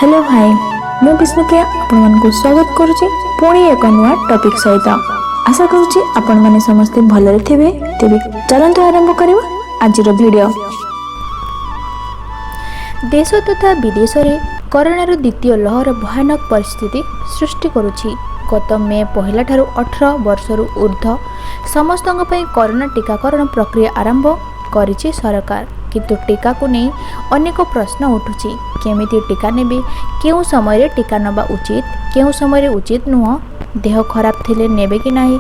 Hello भाई ମୁଁ ବିଷ୍ଣୁପ୍ରିୟା ଆପଣମାନଙ୍କୁ ସ୍ୱାଗତ କରୁଛି ପୁଣି ଏକ ନୂଆ ଟପିକ୍ ସହିତ। ଆଶା କରୁଛି ଆପଣମାନେ ସମସ୍ତେ ଭଲରେ ଥିବେ। ତେବେ ଚାଲନ୍ତୁ ଆରମ୍ଭ କରିବା ଆଜିର ଭିଡ଼ିଓ। ଦେଶ ତଥା ବିଦେଶରେ କରୋନାର ଦ୍ୱିତୀୟ ଲହର ଭୟାନକ ପରିସ୍ଥିତି ସୃଷ୍ଟି କରୁଛି। ଗତ ମେ 1 ଠାରୁ 18 ବର୍ଷରୁ ଉର୍ଦ୍ଧ୍ୱ ସମସ୍ତଙ୍କ ପାଇଁ କରୋନା ଟିକାକରଣ ପ୍ରକ୍ରିୟା ଆରମ୍ଭ କରିଛି ସରକାର। କିନ୍ତୁ ଟିକାକୁ ନେଇ ଅନେକ ପ୍ରଶ୍ନ ଉଠୁଛି। କେମିତି ଟିକା ନେବେ, କେଉଁ ସମୟରେ ଟିକା ନେବା ଉଚିତ, କେଉଁ ସମୟରେ ଉଚିତ ନୁହଁ, ଦେହ ଖରାପ ଥିଲେ ନେବେ କି ନାହିଁ,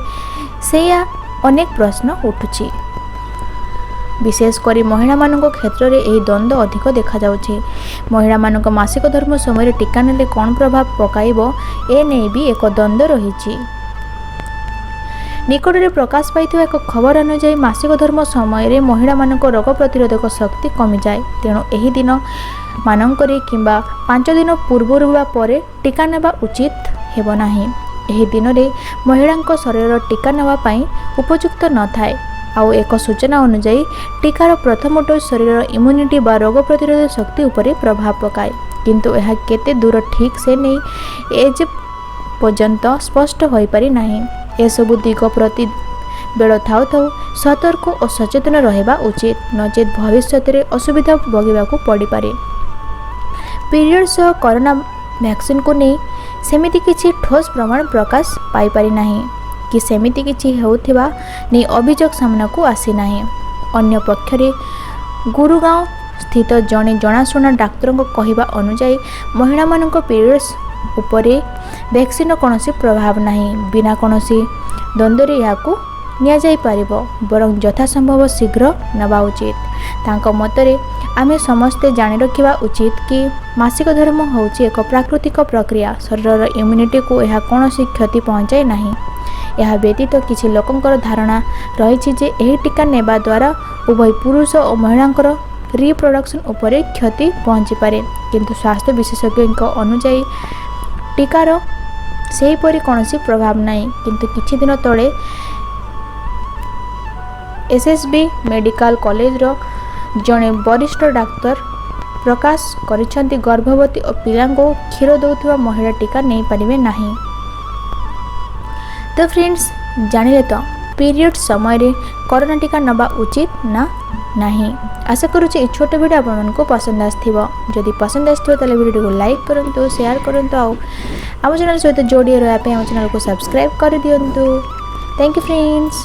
ସେଇଆ ଅନେକ ପ୍ରଶ୍ନ ଉଠୁଛି। ବିଶେଷ କରି ମହିଳାମାନଙ୍କ କ୍ଷେତ୍ରରେ ଏହି ଦ୍ୱନ୍ଦ୍ୱ ଅଧିକ ଦେଖାଯାଉଛି। ମହିଳାମାନଙ୍କ ମାସିକ ଧର୍ମ ସମୟରେ ଟିକା ନେଲେ କ'ଣ ପ୍ରଭାବ ପକାଇବ, ଏ ନେଇ ବି ଏକ ଦ୍ୱନ୍ଦ୍ୱ ରହିଛି। ନିକଟରେ ପ୍ରକାଶ ପାଇଥିବା ଏକ ଖବର ଅନୁଯାୟୀ ମାସିକ ଧର୍ମ ସମୟରେ ମହିଳାମାନଙ୍କ ରୋଗ ପ୍ରତିରୋଧକ ଶକ୍ତି କମିଯାଏ। ତେଣୁ ଏହି ଦିନ ମାନଙ୍କରେ କିମ୍ବା 5 ଦିନ ପୂର୍ବରୁ ବା ପରେ ଟିକା ନେବା ଉଚିତ ହେବ ନାହିଁ। ଏହି ଦିନରେ ମହିଳାଙ୍କ ଶରୀର ଟିକା ନେବା ପାଇଁ ଉପଯୁକ୍ତ ନଥାଏ। ଆଉ ଏକ ସୂଚନା ଅନୁଯାୟୀ ଟିକାର ପ୍ରଥମ ଡୋଜ୍ ଶରୀରର ଇମ୍ୟୁନିଟି ବା ରୋଗ ପ୍ରତିରୋଧ ଶକ୍ତି ଉପରେ ପ୍ରଭାବ ପକାଏ। କିନ୍ତୁ ଏହା କେତେ ଦୂର ଠିକ୍ ସେ ନେଇ ଏଯାଏ ପର୍ଯ୍ୟନ୍ତ ସ୍ପଷ୍ଟ ହୋଇପାରି ନାହିଁ। ଏସବୁ ଦିଗ ପ୍ରତି ବେଳ ଥାଉ ଥାଉ ସତର୍କ ଓ ସଚେତନ ରହିବା ଉଚିତ, ନଚେତ୍ ଭବିଷ୍ୟତରେ ଅସୁବିଧା ଭୋଗିବାକୁ ପଡ଼ିପାରେ। ପିରିୟଡ଼ ସହ କରୋନା ଭ୍ୟାକ୍ସିନକୁ ନେଇ ସେମିତି କିଛି ଠୋସ୍ ପ୍ରମାଣ ପ୍ରକାଶ ପାଇପାରି ନାହିଁ କି ସେମିତି କିଛି ହେଉଥିବା ନେଇ ଅଭିଯୋଗ ସାମ୍ନାକୁ ଆସିନାହିଁ। ଅନ୍ୟପକ୍ଷରେ ଗୁରୁଗାଁଓ ସ୍ଥିତ ଜଣେ ଜଣାଶୁଣା ଡାକ୍ତରଙ୍କ କହିବା ଅନୁଯାୟୀ ମହିଳାମାନଙ୍କ ପିରିୟଡ଼୍ସ ଉପରେ ଭ୍ୟାକ୍ସିନର କୌଣସି ପ୍ରଭାବ ନାହିଁ। ବିନା କୌଣସି ଦ୍ୱନ୍ଦ୍ୱରେ ଏହାକୁ ନିଆଯାଇପାରିବ, ବରଂ ଯଥାସମ୍ଭବ ଶୀଘ୍ର ନେବା ଉଚିତ। ତାଙ୍କ ମତରେ ଆମେ ସମସ୍ତେ ଜାଣି ରଖିବା ଉଚିତ କି ମାସିକ ଧର୍ମ ହେଉଛି ଏକ ପ୍ରାକୃତିକ ପ୍ରକ୍ରିୟା। ଶରୀରର ଇମ୍ୟୁନିଟିକୁ ଏହା କୌଣସି କ୍ଷତି ପହଞ୍ଚାଏ ନାହିଁ। ଏହା ବ୍ୟତୀତ କିଛି ଲୋକଙ୍କର ଧାରଣା ରହିଛି ଯେ ଏହି ଟିକା ନେବା ଦ୍ୱାରା ଉଭୟ ପୁରୁଷ ଓ ମହିଳାଙ୍କର ରିପ୍ରଡକ୍ସନ୍ ଉପରେ କ୍ଷତି ପହଞ୍ଚିପାରେ। କିନ୍ତୁ ସ୍ୱାସ୍ଥ୍ୟ ବିଶେଷଜ୍ଞଙ୍କ ଅନୁଯାୟୀ ଟିକାର ସେହିପରି କୌଣସି ପ୍ରଭାବ ନାହିଁ। କିନ୍ତୁ କିଛି ଦିନ ତଳେ ଏସ୍ଏସ୍ବି ମେଡିକାଲ କଲେଜର ଜଣେ ବରିଷ୍ଠ ଡାକ୍ତର ପ୍ରକାଶ କରିଛନ୍ତି ଗର୍ଭବତୀ ଓ ପିଲାଙ୍କୁ କ୍ଷୀର ଦେଉଥିବା ମହିଳା ଟିକା ନେଇପାରିବେ ନାହିଁ। ତ ଫ୍ରେଣ୍ଡସ୍, ଜାଣିଲେ ତ ପିରିୟଡ଼ ସମୟରେ କରୋନା ଟିକା ନେବା ଉଚିତ ନା ନାହିଁ। ଆଶା କରୁଛି ଏହି ଛୋଟ ଭିଡ଼ିଓ ଆପଣମାନଙ୍କୁ ପସନ୍ଦ ଆସିଥିବ। ଯଦି ପସନ୍ଦ ଆସିଥିବ ତାହେଲେ ଭିଡ଼ିଓକୁ ଲାଇକ୍ କରନ୍ତୁ, ସେୟାର କରନ୍ତୁ, ଆଉ ଆମ ଚ୍ୟାନେଲ୍ ସହିତ ଯୋଡ଼ି ରହିବା ପାଇଁ ଆମ ଚ୍ୟାନେଲକୁ ସବସ୍କ୍ରାଇବ୍ କରିଦିଅନ୍ତୁ। Thank you friends.